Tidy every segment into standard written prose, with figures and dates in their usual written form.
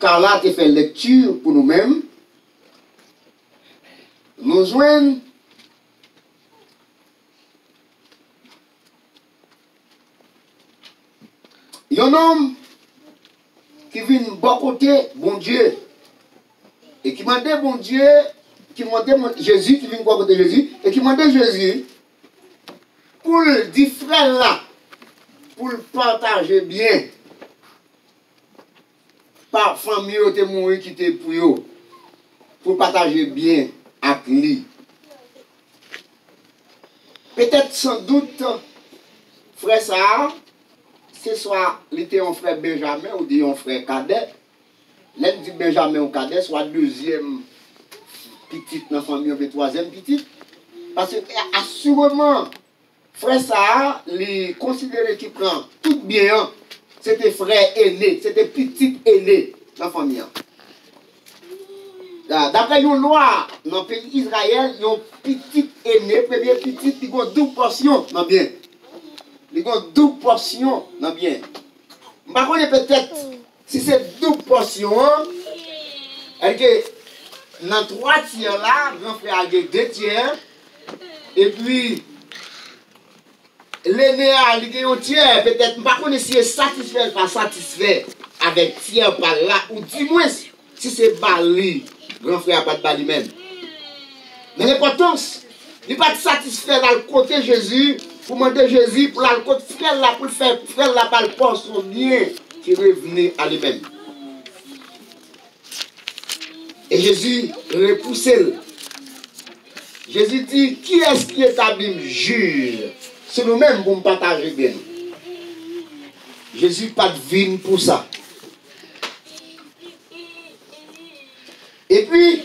Carla te fait lecture pour nous-mêmes. Nous joignons un homme qui vient de bon côté, bon Dieu, et qui m'a dit, bon Dieu, qui m'a dit Jésus, qui vient de bon côté Jésus, et qui m'a dit Jésus, pour le dire frère là, pour le partager bien, par famille qui est mort, qui était pour partager bien avec lui. Peut-être sans doute, frère ça, ce soit il était un frère Benjamin ou dit un frère cadet. L'un dit Benjamin ou cadet, soit deuxième petite dans la famille ou troisième petite. Parce que assurément, frère ça, il considérait qu'il prend tout bien. C'était frère aîné, c'était petit aîné dans la famille. D'après une loi dans le pays d'Israël, il y a un petit aîné, premier petit, il y a une double portion dans le bien. Il y a une double portion dans le bien. Par contre, peut-être, si c'est double portion, elle que dans 3 tiers là, grand frère a 2 tiers, et puis l'aîné a un tiers, peut-être, par contre, si est satisfait ou pas satisfait avec tiers par là, ou du moins, si c'est bali, grand frère n'a pas de bali même. Mais l'importance, il n'est pas satisfait dans le côté Jésus, pour demander Jésus, pour le côté frère là, pour faire frère là par le portion bien qui revenait à lui-même. Et Jésus repoussait. Jésus dit, qui est-ce qui établit juge? C'est nous-mêmes pour nous partager bien. Jésus pas de vine pour ça. Et puis,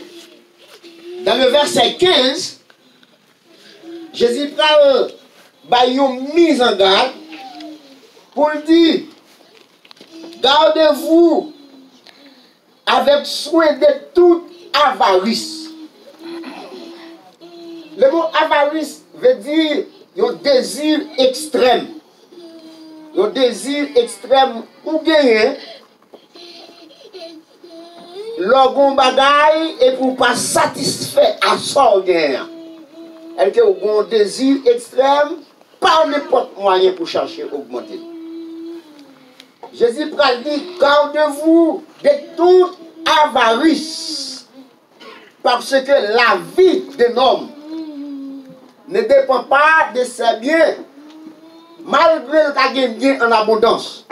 dans le verset 15, Jésus parle une mise en garde pour dire, gardez-vous avec soin de toute avarice. Le mot avarice veut dire un désir extrême. Un désir extrême pour gagner. L'orgon bagaille et pour pas satisfaire à son gain. Elle a un désir extrême par n'importe moyen pour chercher à augmenter. Jésus dit, gardez-vous de toute avarice. Parce que la vie d'un homme ne dépend pas de ses biens. Malgré le gain bien en abondance.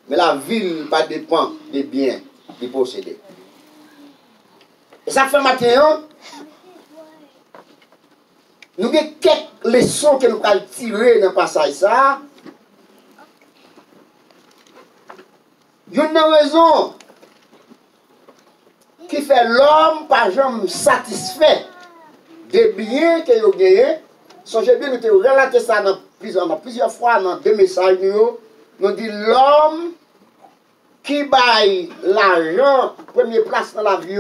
Mais la vie ne dépend des biens qu'il possède. Et ça fait maintenant, nous avons quelques leçons que nous allons tirer dans le passage. Ça. Il y a une raison qui fait l'homme par exemple satisfait des biens qu'il a gagnés. Songez bien, nous avons relaté ça dans plusieurs fois dans 2 messages. Nous dit l'homme qui baille l'argent, première place dans la vie,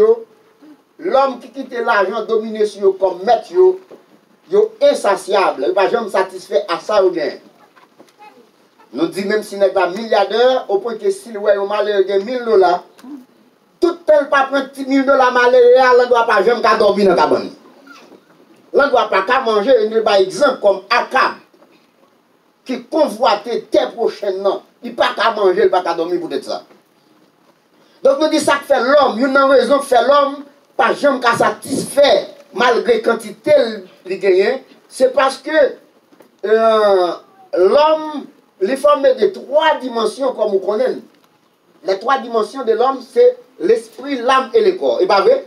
l'homme qui quitte l'argent dominé sur eux comme maître, il est insatiable. Il ne va jamais satisfait à ça ou bien. Nous disons même si nous sommes milliardaires, au point que si nous avons malheur de $1000, tout le temps pas prendre $10 000 malheur, on ne doit pas jamais dormir dans la cabane. On ne doit pas manger. Il y a un exemple comme Akab, qui convoitait tes prochainement. Il ne peut pas manger, il ne peut pas dormir pour ça. Donc nous disons ça que fait l'homme. Il y a une raison que fait l'homme, pas jamais qu'à satisfaire malgré la quantité qu'il gagne. C'est parce que l'homme, les formé de 3 dimensions comme vous connaissez. Les 3 dimensions de l'homme, c'est l'esprit, l'âme et le corps. Et pas vrai?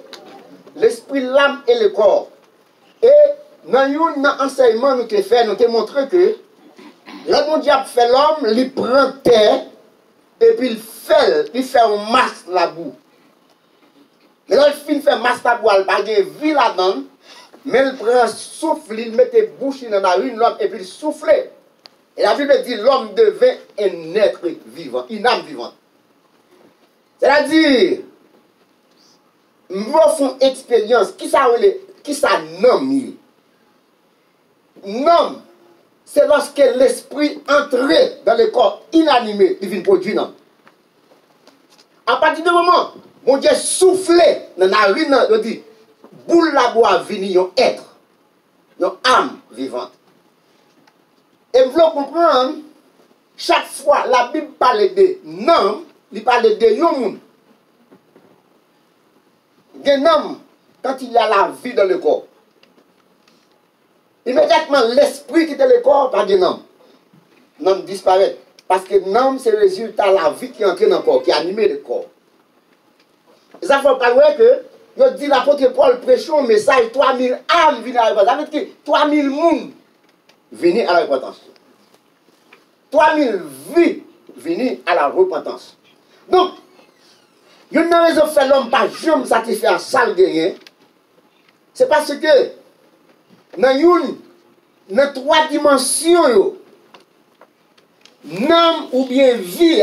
L'esprit, l'âme et le corps. Et dans un enseignement, nous avons fait, nous avons montré que le bon diable fait l'homme, il prend terre et puis il fait un masque la boue. Et là, il fait un masque la boue, il n'a pas de vie là-dedans, mais il prend souffle, il met des bouches dans la rue, l'homme, et puis il souffle. Et la Bible dit l'homme devait un être vivant, une âme vivante. C'est-à-dire, nous faisons expérience, qui ça nomme? Nomme, c'est lorsque l'esprit entrait dans le corps inanimé, il vient produire. À partir du moment où Bon Dieu soufflé dans la narine, il dit, boule la bois vini yon être, yon âme vivante. Et vous comprendre, chaque fois la Bible parle de nom, il parle de yon moun. Un homme, quand il y a la vie dans le corps, immédiatement l'esprit quitte le corps, pas de nom. Nom disparaît. Parce que nom, c'est le résultat de la vie qui entre dans le corps, qui anime le corps. Et ça faut pas voir que, je dis l'apôtre Paul prêche un message, 3000 âmes viennent à la repentance. Ça veut dire 3000 monde viennent à la repentance. 3000 vies viennent à la repentance. Donc, il y a une raison pour faire l'homme pas jamais satisfait à ça le gagner. C'est parce que, dans 3 dimensions, nom ou bien vie,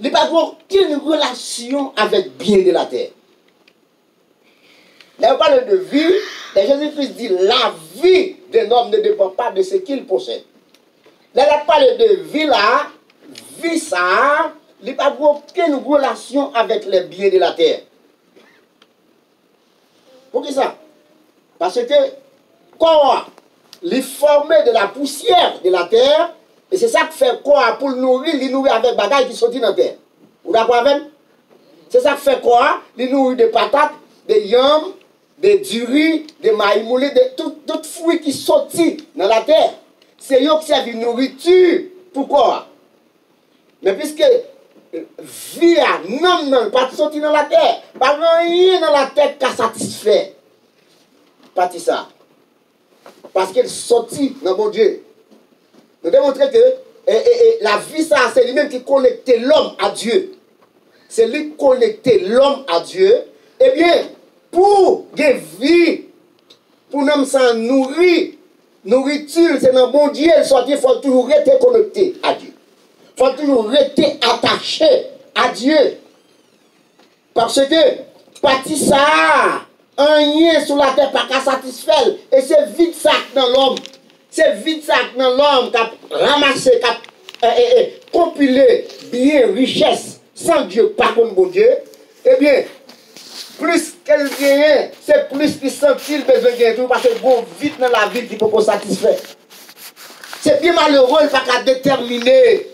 il n'y a pas aucune relation avec bien de la terre. Là, on parle de vie, et Jésus-Christ dit la vie d'un homme ne dépend pas de ce qu'il possède. Là, on parle de vie là, vie ça, il n'y a pas aucune relation avec les biens de la terre. Pourquoi ça? Parce que corps, il est formé de la poussière de la terre, et c'est ça qui fait corps pour le nourrir, il nourrit avec des bagages qui sortent dans la terre. Vous d'accord avec? C'est ça qui fait corps, il nourrit des patates, des yams, des riz, des maïs moulés, de tout fruits qui sortent dans la terre. C'est eux qui servent de nourriture pour corps. Mais puisque vie non, pas sorti dans la terre, pas rien dans la terre qui a satisfait. Pas ça. Parce qu'elle sortit dans mon Dieu. Nous démontrons que la vie, ça, c'est lui-même qui connecte l'homme à Dieu. C'est lui qui connecte l'homme à Dieu. Eh bien, pour des vies, pour nous s'en nourrir, nourriture, c'est dans mon Dieu, il faut toujours rester connecté à Dieu. Il faut toujours rester attaché à Dieu. Parce que, parti ça, un lien sur la terre pas qu'à satisfaire. Et c'est vite ça dans l'homme. C'est vite ça dans l'homme qui a ramassé, qui a compilé bien richesse sans Dieu, pas comme bon Dieu. Eh bien, plus qu'elle gagne, c'est plus qu'il sent-il besoin de gagner parce que bon vite dans la vie qui peut pas satisfaire. C'est bien malheureux, il pas qu'à déterminer.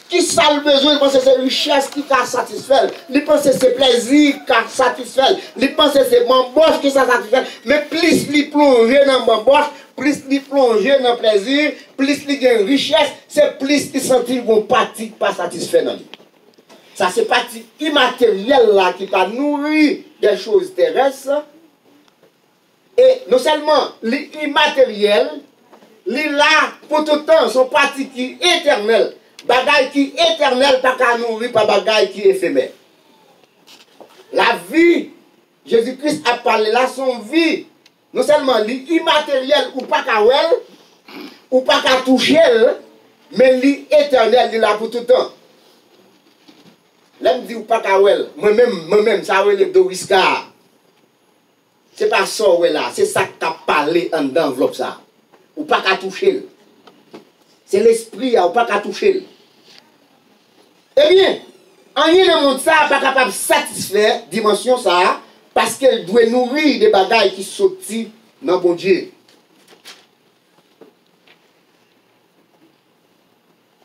Qui ça le besoin, il pense que c'est richesse qui a satisfait. Il pense que c'est plaisir qui a satisfait. Il pense que c'est bamboche qui a satisfait. Mais plus il plonge dans bamboche, plus il plonge dans plaisir, plus il gagne richesse, c'est plus il sentit qu'on partie pas satisfait dans lui. Ça c'est partie immatérielle là qui va nourrir des choses terrestres. Et non seulement l'immatériel, il là pour tout le temps, son partie qui est éternelle. Bagaille qui est éternel, pas qu'à nourrir, pas bagaille qui est éphémère. La vie, Jésus-Christ a parlé là, son vie, non seulement l'immatériel ou pas qu'à elle, ou pas qu'à toucher, mais l'éternel, il est là pour tout le temps. Là, je dis ou pas qu'à elle, moi-même, ça va le Dorisca. C'est pas ça, là, c'est ça que tu as parlé en enveloppe, ça. Ou pas qu'à toucher. C'est l'esprit, ou pas qu'à toucher. Eh bien, rien dans le monde ça pas capable de satisfaire dimension ça parce qu'elle doit nourrir des bagailles qui sortent dans bon Dieu.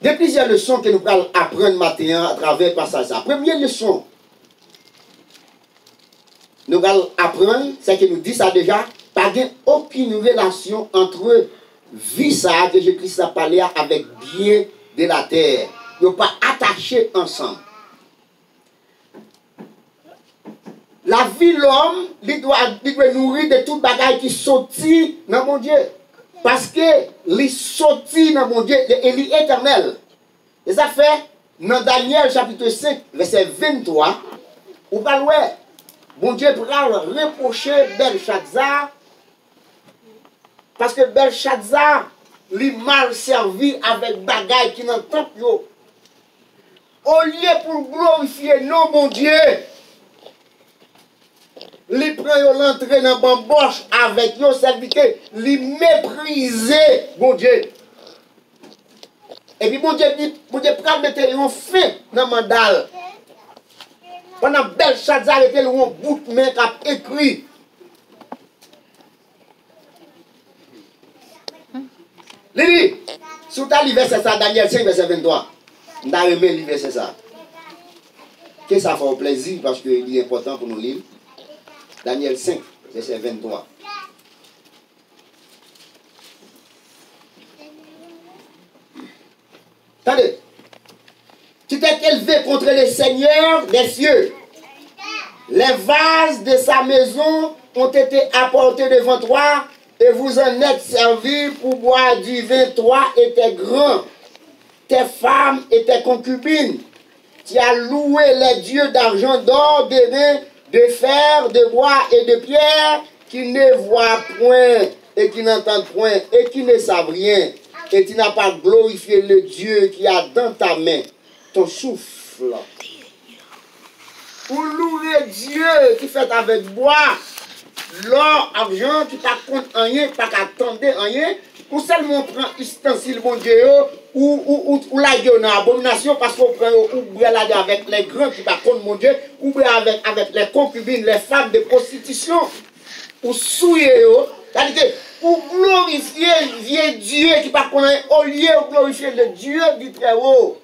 Il y a plusieurs leçons que nous allons apprendre maintenant à travers le passage. La première leçon, nous allons apprendre, c'est que nous dit ça déjà, pas aucune relation entre vie ça que Jésus-Christ a parlé avec bien de la terre. Ils ne sont pas attachés ensemble. La vie de l'homme, il doit nourrir de tout bagage qui sortit dans mon Dieu. Parce que il sortit dans mon Dieu et il est éternel. Et ça fait, dans Daniel chapitre 5, verset 23, on va voir, mon Dieu pourra reprocher Belshazzar, parce que Belshazzar, il mal servi avec bagage qui n'en temple. Au lieu pour glorifier non, mon Dieu, il prend l'entrée dans la bamboche avec nos serviteurs, il mépriser, mon Dieu. Et puis, bon Dieu dit, bon Dieu, prend mettre un fin dans le mandat. Pendant Belshazzar était le bout de main qui a écrit. Il dit, sous ta livre, c'est ça, Daniel 5, verset 23. On a aimé le verset ça. Que ça fait plaisir parce qu'il est important pour nous lire. Daniel 5, verset 23. Attendez. Tu t'es élevé contre le Seigneur des cieux. Les vases de sa maison ont été apportés devant toi et vous en êtes servis pour boire du vin, toi et tes grands, tes femmes et tes concubines. Tu as loué les dieux d'argent, d'or, d'airain, de fer, de bois et de pierre qui ne voient point et qui n'entendent point et qui ne savent rien. Et tu n'as pas glorifié le Dieu qui a dans ta main ton souffle. Ou louer Dieu qui fait avec bois, l'or, argent, qui t'a compte rien, pas qu'attendre rien, ou seulement prend ustensile bon Dieu, ou la gueule dans l'abomination, parce qu'on prend ou la avec les grands qui t'a compte mon Dieu, ou avec les concubines, les femmes de prostitution, ou souiller, c'est-à-dire pour glorifier vieux Dieu qui pas connaître, au lieu de glorifier le Dieu du très haut.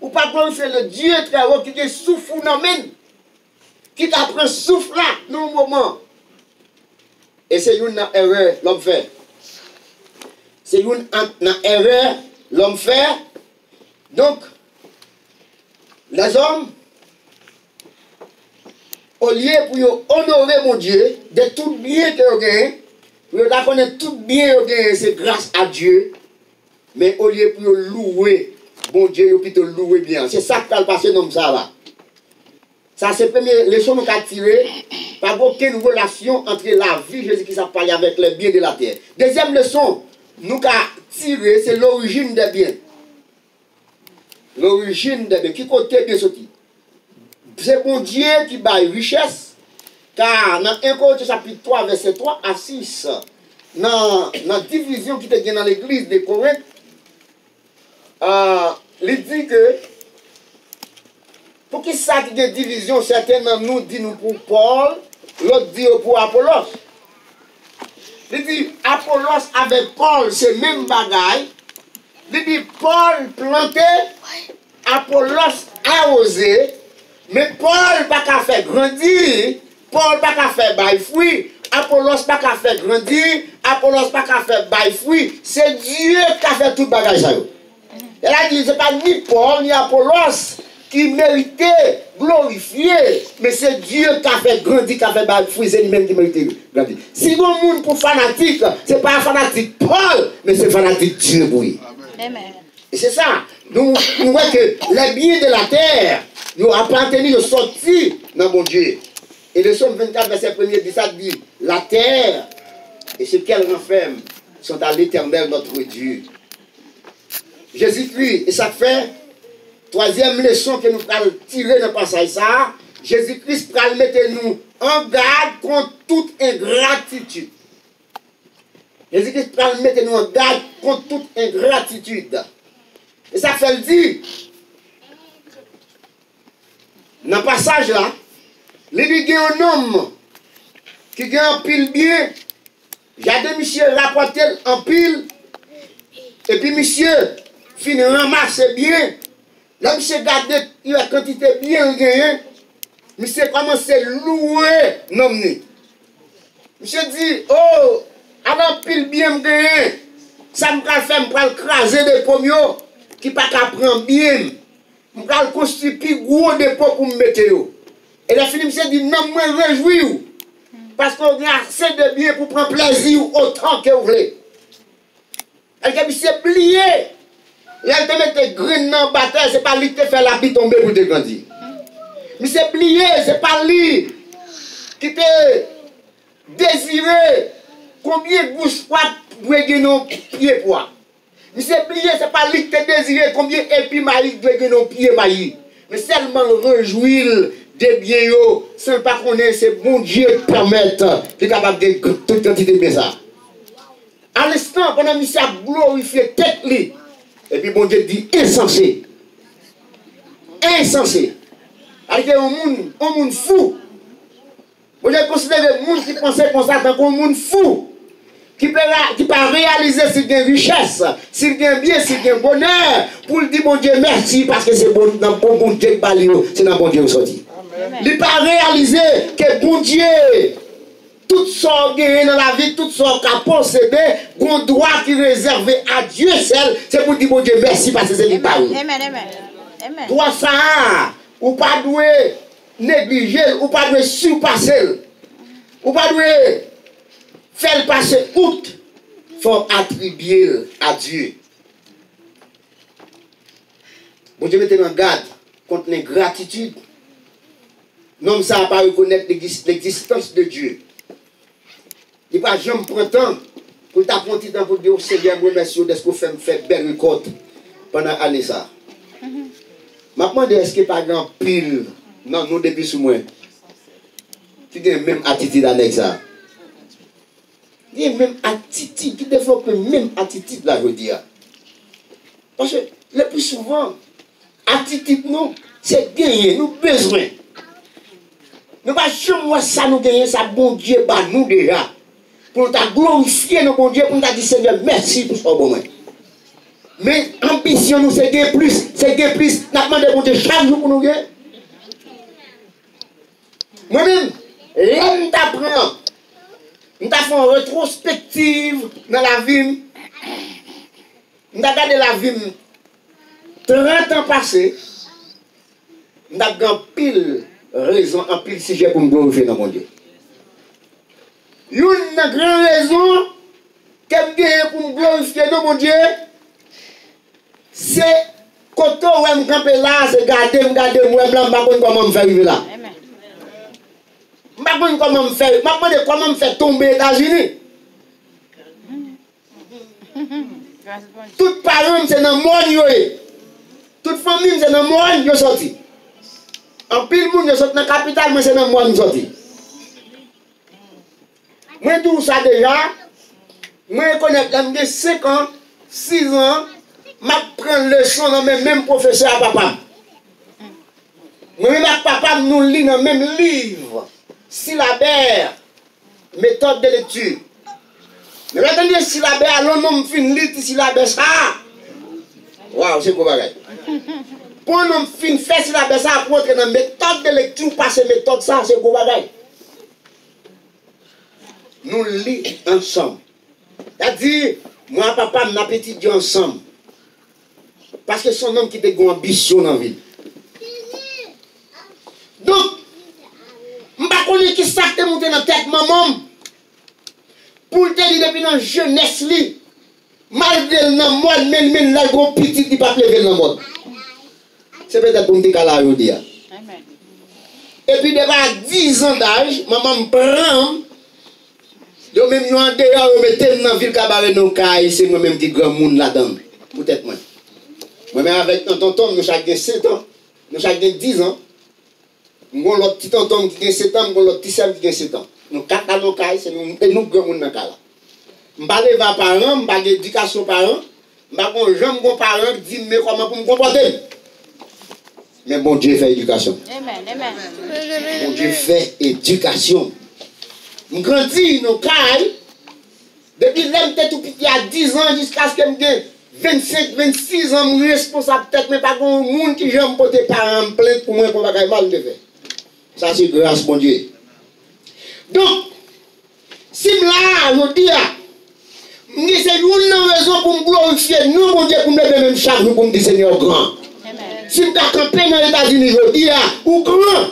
Ou pas glorifier le Dieu très haut qui est souffle dans même, qui t'apprend souffle là, dans le moment. Et c'est une erreur l'homme fait. C'est une erreur l'homme fait. Donc, les hommes, au lieu pour honorer mon Dieu, de tout bien que vous avez, pour connaître tout bien que vous avez, c'est grâce à Dieu. Mais au lieu pour louer, bon Dieu, vous plutôt louer bien. C'est ça qui va passer dans ça là. Ça, c'est la première leçon que nous avons tirée. Pas aucune relation entre la vie de Jésus-Christ a parlé avec les biens de la terre. Deuxième leçon, nous avons tiré, c'est l'origine des biens. L'origine des biens. Qui côté bien sorti? C'est bon Dieu qui baille richesse. Car dans 1 Corinthiens chapitre 3, verset 3 à 6, dans la division qui était dans l'église de Corinthe, il dit que pour qui ça qui est division, certains nous disent nous pour Paul, l'autre dit pour Apollos. Il dit Apollos avec Paul, c'est même bagaille. Il dit Paul planté, Apollos arrosé, mais Paul pas qu'à faire grandir, Paul pas qu'à faire bail fruit, Apollos pas qu'à faire grandir, Apollos pas qu'à faire bail fruit. C'est Dieu qui a fait tout bagage ça. Elle a dit, ce n'est pas ni Paul ni Apollos qui méritait glorifier, mais c'est Dieu qui a fait grandir, qui a fait bail fruit, c'est lui-même qui méritait grandir. Si vous monde pour fanatique, ce n'est pas un fanatique Paul, mais c'est fanatique Dieu pour lui. Amen. Et c'est ça. Nous voyons que les biens de la terre, nous appartenons, nous sortis dans mon Dieu. Et le psaume 24, verset 1er, dit ça, dit, la terre et ce qu'elle renferme sont à l'Éternel notre Dieu. Jésus-Christ, et ça fait, troisième leçon que nous allons tirer dans le passage ça, Jésus-Christ va mettre nous en garde contre toute ingratitude. Jésus-Christ va mettre nous en garde contre toute ingratitude. Et ça fait le dire, dans le passage là, il y a un homme qui a un pile bien, j'ai monsieur rapporté en pile, et puis monsieur finit ramasser bien. Là, monsieur garde la quantité bien gagnée, monsieur commence à louer l'homme. Monsieur dit, oh, alors pile bien gagné, ça me fait me craser des pommes qui pas qu'à prendre bien. Je vais construire plus gros dépôt pour me mettre. Et la fille me dit, non, moi je réjouis. Parce qu'on a assez de biens pour prendre plaisir autant que vous voulez. Elle a dit, c'est plié. Elle te met des graines dans la bataille, ce n'est pas lui qui te fait la vie tomber pour te grandir. Mais c'est plié, ce n'est pas lui qui te désiré. Combien de bouches froides doit gagner nos pieds poids? Mais c'est plié, ce n'est pas lui qui te désiré. Combien d'épis maïs doit gagner nos pieds maïs? Mais seulement réjouir des biens, sans pas connaître, c'est bon Dieu qui permet de capable de toute quantité de ça. À l'instant, pendant que nous avons glorifié tête, Et puis bon Dieu dit insensé. Insensé. Alors un monde fou. Bon Dieu considère le monde qui pensait comme ça, comme un monde fou. Qui peut réaliser s'il y a richesse, s'il y a bien, s'il y a bonheur, pour dire bon Dieu merci parce que c'est bon, dans bon Dieu qui parle, c'est dans bon Dieu qui sorti. Il ne peut pas réaliser que bon Dieu, tout ça gagné dans la vie, tout ça qu'a possédé, bon droit qui est réservé à Dieu seul, c'est pour dire bon Dieu merci parce que c'est lui parle. Amen. Toi ça, ou pas doué négliger, ou pas doué surpasser, ou pas doué faire passer outre, il faut attribuer à Dieu. Bon Dieu mettez en garde contre l'ingratitude. Non, ça n'a pas reconnaître l'existence de Dieu. Il n'y a pas jamais prendre temps pour t'apprendre temps pour dire au Seigneur, moi merci de ce que vous faites belle récolte pendant l'année ça. Maintenant, est-ce qu'il n'y a pas grand pile non, nous depuis sous moi qui a même attitude avec ça. Il y a même attitude, qui développe même attitude là, je veux dire. Parce que le plus souvent, attitude, nous, c'est gagner, nous besoin. Nous ne pouvons jamais voir ça, nous gagner, ça, bon Dieu, bah, nous déjà. Pour nous glorifier, nos bon Dieu, pour nous dire, Seigneur, merci pour ce bon moment. Mais ambition, nous, c'est gagner plus, c'est gagner plus. Nous demandons bon Dieu chaque jour pour nous gagner. Moi-même, l'homme t'apprend. Nous avons fait une rétrospective dans la vie. Nous avons regardé la vie 30 ans passés. Nous avons pile raison, en pile sujet pour me glorifier dans mon Dieu. Une grande raison que je pour me glorifier dans mon Dieu, c'est quand on me camper là, c'est garder, moi, blanc, comment me faire arriver là. Je ne sais pas comment me faire tomber aux États-Unis. Tout parents, c'est dans le monde. Toute famille, c'est dans le monde, ils sont sortis. En pile, monde, ils sont dans la capitale, mais c'est dans le monde, ils sont sortis. Moi, tout ça déjà, moi, je connais que 5 ans, 6 ans, je prends leçon dans le même professeur à papa. Moi-même, papa nous lit dans le même livre. Syllabaire, méthode de lecture. Mais attendez, syllabaire, alors non, je finis lire syllabaire ça. Waouh, c'est quoi bagaille. Pour nous fin faire syllabaire ça, pour entrer dans méthode de lecture, passer méthode ça, c'est quoi bagaille. Nous lisons ensemble. C'est-à-dire, moi, papa, nous appétit ensemble. Parce que son homme qui a une ambition dans la vie. Donc, je ne sais pas qui ça te monté dans la tête, maman. Pour te dire depuis la jeunesse, malgré le monde, même la grande petite qui ne peut pas lever le monde. C'est peut-être pour me dire là, je dis. Et puis, devant 10 ans d'âge, maman me prend. Yo même nous en dehors, yo mettez dans la ville cabaret nos cailles, c'est moi-même qui grand monde là-dedans. Peut-être moi. Moi-même avec un tonton, nous chacun 7 ans, nous chacun 10 ans. Nous avons l'autre petit tonton qui a 7 ans, nous avons l'autre petit sœur qui a 7 ans. Nous 4 dans nos cailles, c'est nous grand monde dans la là. Je ne parle pas parents, je ne parle pas d'éducation parents, je ne parle pas jamais de parents qui disent comment pour me comporter. Mais bon Dieu fait éducation. Amen. Bon Dieu fait éducation. Je grandis dans nos cailles. Depuis que j'étais tout petit à 10 ans jusqu'à ce que j'ai 25, 26 ans, je suis responsable peut-être, mais pas de monde qui j'aime porter parents plainte pour moi pour ne pas mal de faire. Ça c'est grâce, mon Dieu. Donc, si là, je dis, c'est une raison pour me glorifier, nous, mon Dieu, pour me lever même chaque jour pour me dire Seigneur grand. Si je suis campé dans les États-Unis, je dis, ou grand,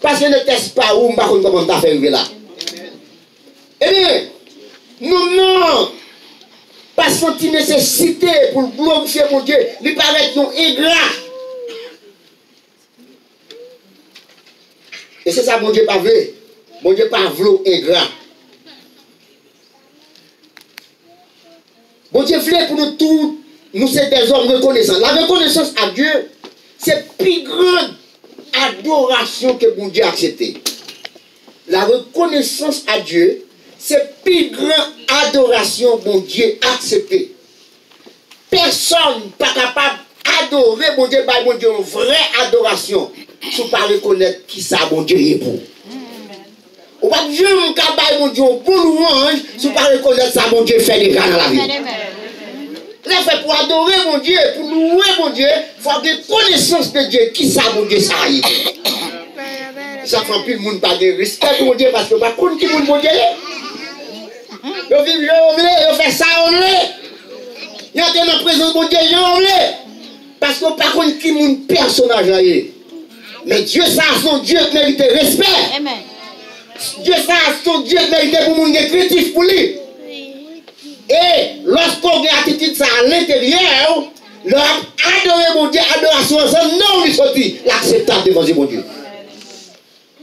parce que je ne teste pas où, je ne sais pas comment tu as fait arriver là. Eh bien, nous non, pas senti nécessité pour glorifier mon Dieu, il paraît non ingrat. Et c'est ça, mon Dieu, pas vrai. Mon Dieu, pas vrai, ingrat. Mon Dieu, voulait pour nous tous, nous sommes des hommes reconnaissants. La reconnaissance à Dieu, c'est plus grande adoration que mon Dieu a accepté. La reconnaissance à Dieu, c'est plus grande adoration que mon Dieu a accepté. personne pas capable d'adorer mon Dieu, par mon Dieu, une vraie adoration, si vous ne pas reconnaître qui ça, mon Dieu, est pour. Ou pas Dieu, mon cabaye, mon Dieu, pour louange, si vous ne pas reconnaître ça, mon Dieu, fait des gars dans la vie. Là, fait pour adorer mon Dieu, pour louer mon Dieu, il faut avoir des connaissances de Dieu. Qui ça, mon Dieu, ça y est. Ça fait plus le monde pas de respect pour mon Dieu parce que pas contre qui mon Dieu est. Ils vivent, ils font ça, ils ont été dans la présence de mon Dieu, parce que pas contre qui mon personnage est. Mais Dieu, ça, son Dieu mérite respect. Amen. Dieu, ça, son Dieu mérite pour mon créatif pour lui. Et lorsqu'on a attitude ça à l'intérieur, leur adorer mon Dieu, adoration, ça non, il sortit l'acceptable devant Dieu, mon Dieu.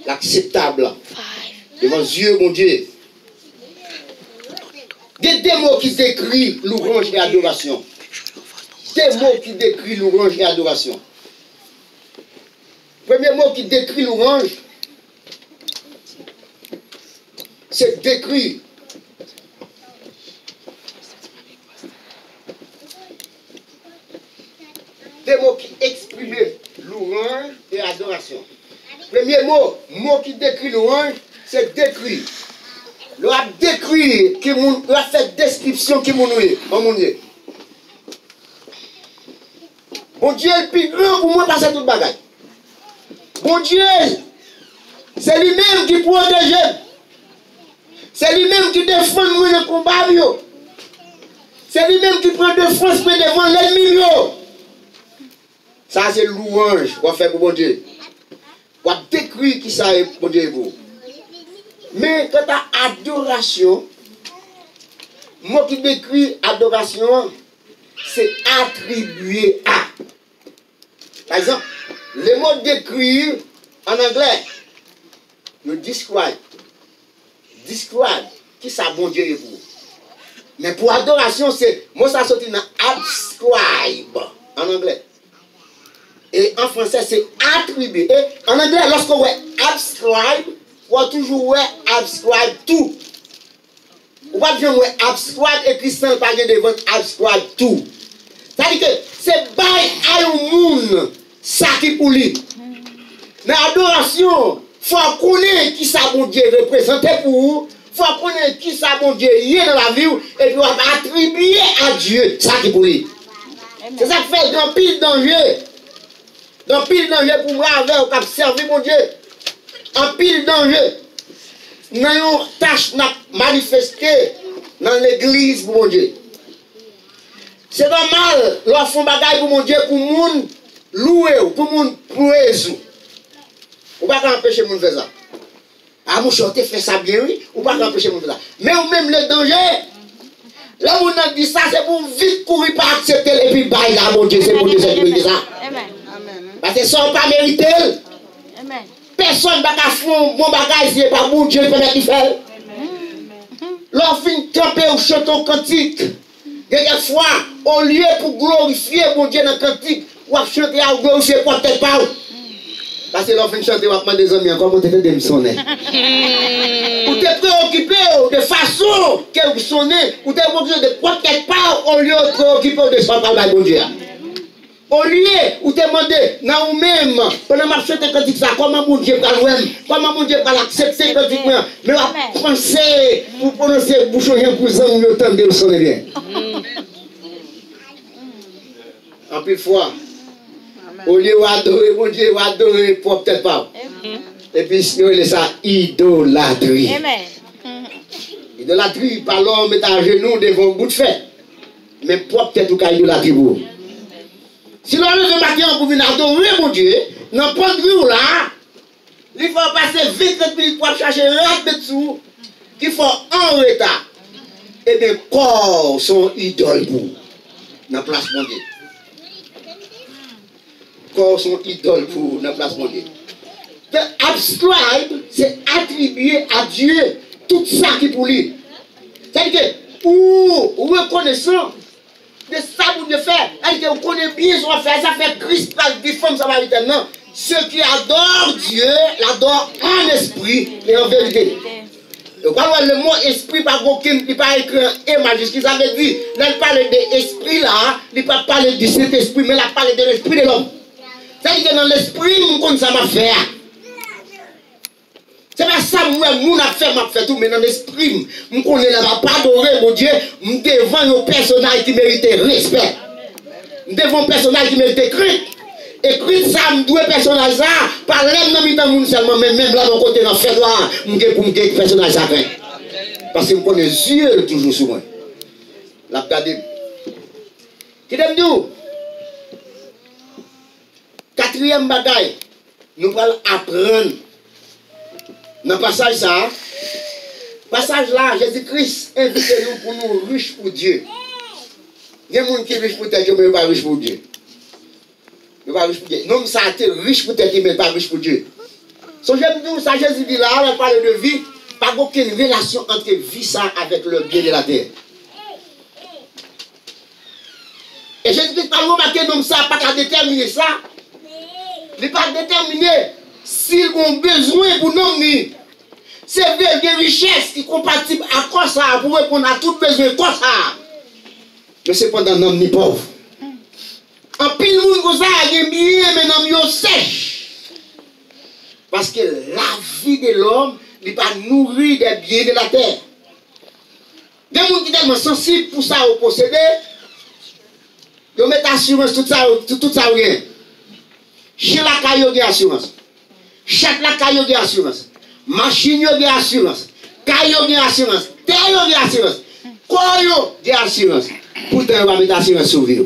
L'acceptable devant Dieu, mon Dieu. Des mots qui décrivent louange et adoration. Des mots qui décrivent louange et adoration. Premier mot qui décrit louange, c'est décrire. Des mots qui expriment louange et adoration. Premier mot qui décrit louange, c'est décrire. Le a décrit, qui a fait description qui mon Dieu. Bon Dieu est le plus grand pour moi passer toute bagaille. Bon Dieu, c'est lui-même qui protège. C'est lui-même qui défend moi le combat. C'est lui-même qui prend défense devant l'ennemi. Ça c'est louange qu'on fait pour bon Dieu. On décrit qui ça est pour Dieu vous. Mais quand tu as adoration, moi qui décris adoration, c'est attribué à. Par exemple, le mot décrire en anglais, le describe. Describe, qui ça bon Dieu est vous. Mais pour adoration, c'est, moi ça sortit dans ascribe en anglais. Et en français, c'est attribuer. Et en anglais, lorsqu'on voit ascribe, on va toujours ascribe tout. On va dire ascribe et Christian pas de devant ascribe tout. C'est-à-dire que c'est bail à un monde, ça qui pour lui. Mais l'adoration, il faut connaître qui ça bon Dieu représente pour vous. Il faut connaître qui ça bon Dieu est dans la vie et puis on va attribuer à Dieu ça qui pour lui. C'est ça qui fait grand pile danger. Dans pile danger pour moi avec au cap servir mon Dieu. En pile danger. Nous avons une tâche manifestée dans l'église pour mon Dieu. C'est normal, leur font bagaille pour mon Dieu, pour le monde louer, pour le monde praise. Ou pas empêcher le monde de faire ça. Ah, mon chanteur fait ça bien, oui. Ou pas empêcher le monde de faire ça. Mais ou même le danger, là où on a dit ça, c'est pour vite courir pour accepter et puis bailler là, mon Dieu, c'est pour Dieu qui dit ça. Amen. Parce que ça, on pas mérité. Amen. Personne ne va faire un bon bagage, c'est pas mon Dieu qui fait. Leur fin camper au château cantique. Quelquefois, au lieu pour glorifier mon Dieu dans le cantique, ou à chanter à glorifier pour tête pas. Parce que l'enfant chante, on va prendre des amis, comment tu fais des missionnaires. Ou tu es préoccupé de façon qu'elle sonne, ou tu es préoccupé de quoi tête pas, au lieu de préoccuper de son travail, mon Dieu. Au lieu où tu demandes, non, même, pendant ma chante cantique, ça, comment mon Dieu va l'ouem, comment mon Dieu va l'accepter cantique, mais on va penser, pour prononcer bouchon, pour ça, le temps de sonner bien. En plus de fois, au lieu d'adorer, mon Dieu va adorer pour peut-être pas. Et puis, c'est ça, idolâtrie. Idolâtrie, par l'homme met à genoux devant un bout de fait. Mais pour peut-être ou idolâtrie pour. Si l'on veut matin pour venir adorer mon Dieu, dans point de vue là, il faut passer 20 minutes pour chercher rapide dessous, qu'il faut en retard. Et bien, corps sont idoles pour. Dans la place mon Dieu. Corps sont idoles pour dans la place mon Dieu. Ascribe, c'est attribuer à Dieu tout ça qui pour lui. C'est-à-dire que, ou reconnaissant de ça pour Dieu faire, c'est-à-dire que vous connaissez bien son affaire, ça fait Christ passe des femmes samaritaines. Non, ceux qui adorent Dieu, l'adorent en esprit et en vérité. Le mot esprit, il n'est pas écrit en E majuscule. Ça veut dire, elle parle de l'esprit là, il ne pas parler du Saint-Esprit, mais elle parle de l'esprit de l'homme. C'est-à-dire que dans l'esprit, on connaît ça m'a fait. C'est pas ça, moi, je fait tout, mais dans l'esprit, je connais là, je pas adorer mon Dieu, je devant un personnage qui mérite respect. Je devant un personnage qui mérite crainte. Et crainte ça, je dois personnage ça, par l'aime dans le monde seulement, mais même là, dans le côté, dans le fait noir, je dois personnage ça crainte. Parce que je connais les yeux toujours sur moi. La regardez. Qui t'aime tout? Quatrième bagaille, nous allons apprendre. Dans le passage ça, passage là, Jésus-Christ invite nous pour nous riches pour Dieu. Il y a des gens qui sont riches pour Dieu, mais pas riches pour Dieu. Il pas riche pour Dieu. Non, ça a été riche pour Dieu, mais pas riche pour Dieu. So, j'aime dire ça, Jésus dit là, on parle de vie, pas aucune relation entre vie ça avec le bien de la terre. Et Jésus-Christ pas remarqué non ça, pas qu'à déterminer ça. Il n'est pas déterminé s'ils ont besoin pour nous. C'est des richesses qui sont compatibles à quoi ça, pour répondre à tout besoin quoi ça. Mais c'est pas un homme ni pauvre. En pile monde comme ça, il y a bien, mais non, il sèche. Parce que la vie de l'homme n'est pas nourrie des biens de la terre. Des gens qui sont tellement sensibles pour ça au posséder, ils mettent assurance tout ça ou rien. Chez la caille, il y a assurance. Chaque la caille, il y a assurance. Machine, il y a assurance. Caille, il y a assurance. Terre, il y a assurance. Corps, il y a assurance. Pourtant, on va mettre assurance sur vie.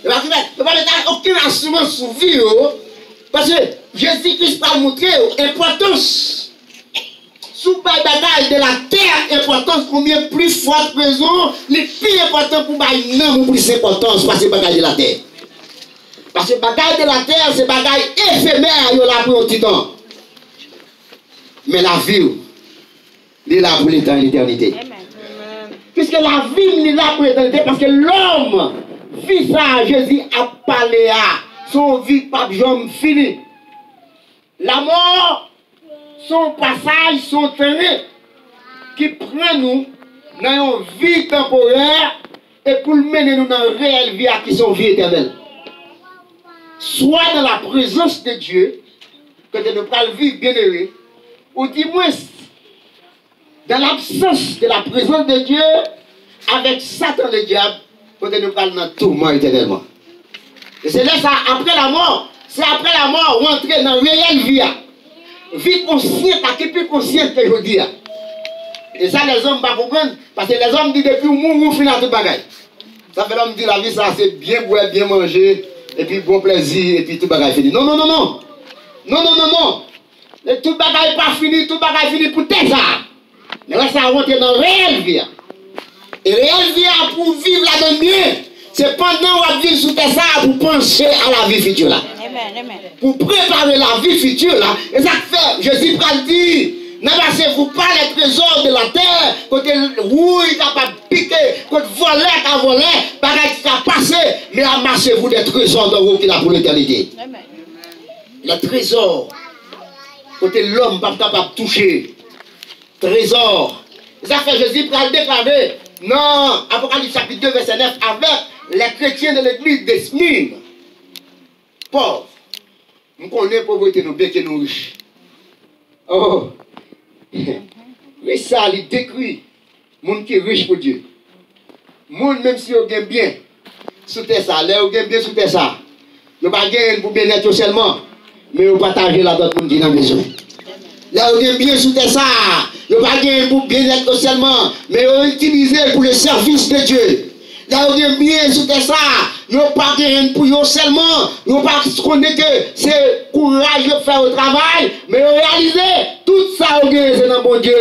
Il ne va pas mettre aucune assurance sur vie. Parce que Jésus-Christ va montrer l'importance. Sous le bagage de la terre, importance combien plus forte raison, les plus important pour bailler non plus importance parce que le bagage de la terre. Parce que le bagage de la terre, c'est un bagage éphémère, il est là pour un petit temps. Mais la vie, il est là pour l'éternité. Puisque la vie, il est là pour l'éternité, parce que l'homme vit ça, Jésus a parlé à son vie, pas de jambe fini. La mort, son passage, son terrain, qui prend nous dans une vie temporaire et pour mener nous dans une réelle vie qui sont vie éternelle. Soit dans la présence de Dieu, que nous allons vivre bien aimé, ou du moins dans l'absence de la présence de Dieu, avec Satan le diable, que nous allons dans tout le monde éternellement. Et c'est là ça, après la mort, c'est après la mort, rentrer dans la réelle vie. Vie consciente, qui est plus consciente que je dis. Et ça, les hommes ne peuvent pas comprendre, parce que les hommes disent depuis mourir, finir tout le bagage. Ça fait l'homme dit la vie, ça c'est bien boire, bien manger. Et puis bon plaisir, et puis tout bagage fini. Non, non, non, non. Non, non, non, non. Et tout bagage pas fini, tout bagage fini pour tes ça. Mais là, ça rentre dans la réelle vie. Et réelle vie, pour vivre là-dedans mieux, c'est pendant qu'on vit sous tes ça pour penser à la vie future là. Amen, amen. Pour préparer la vie future là. Et ça fait, Jésus le dit, n'amassez-vous pas les trésors de la terre, côté rouille capable de piquer, côté voler à voler, bagage qui a passé, mais amassez-vous des trésors de vous qui là pour l'éternité. Les trésors, côté l'homme pas capable de toucher. Trésors. Ça fait Jésus pour le déclarer. Non, Apocalypse chapitre 2, verset 9, avec les chrétiens de l'église de Smyrne. Pauvres. Nous connaissons pauvreté, nous bien que nous riches. Oh. Mais ça, il décrit le monde qui est riche pour Dieu. Le monde, même si on gagne bien, sous tes ça, là, on gagne bien sous tes ça. Vous ne pas gagner pour bien-être seulement, mais vous partagez la d'autres qui ont besoin. Là, on gagne bien sous tes ça. Vous ne pas gagner pour bien-être seulement, mais vous utilisez pour le service de Dieu. Là, vous gagnez bien sous tes ça. Vous ne pas gagner pour vous seulement. Vous ne pas connaître que c'est courage de faire le travail, mais vous réalisez tout ça, c'est dans mon Dieu,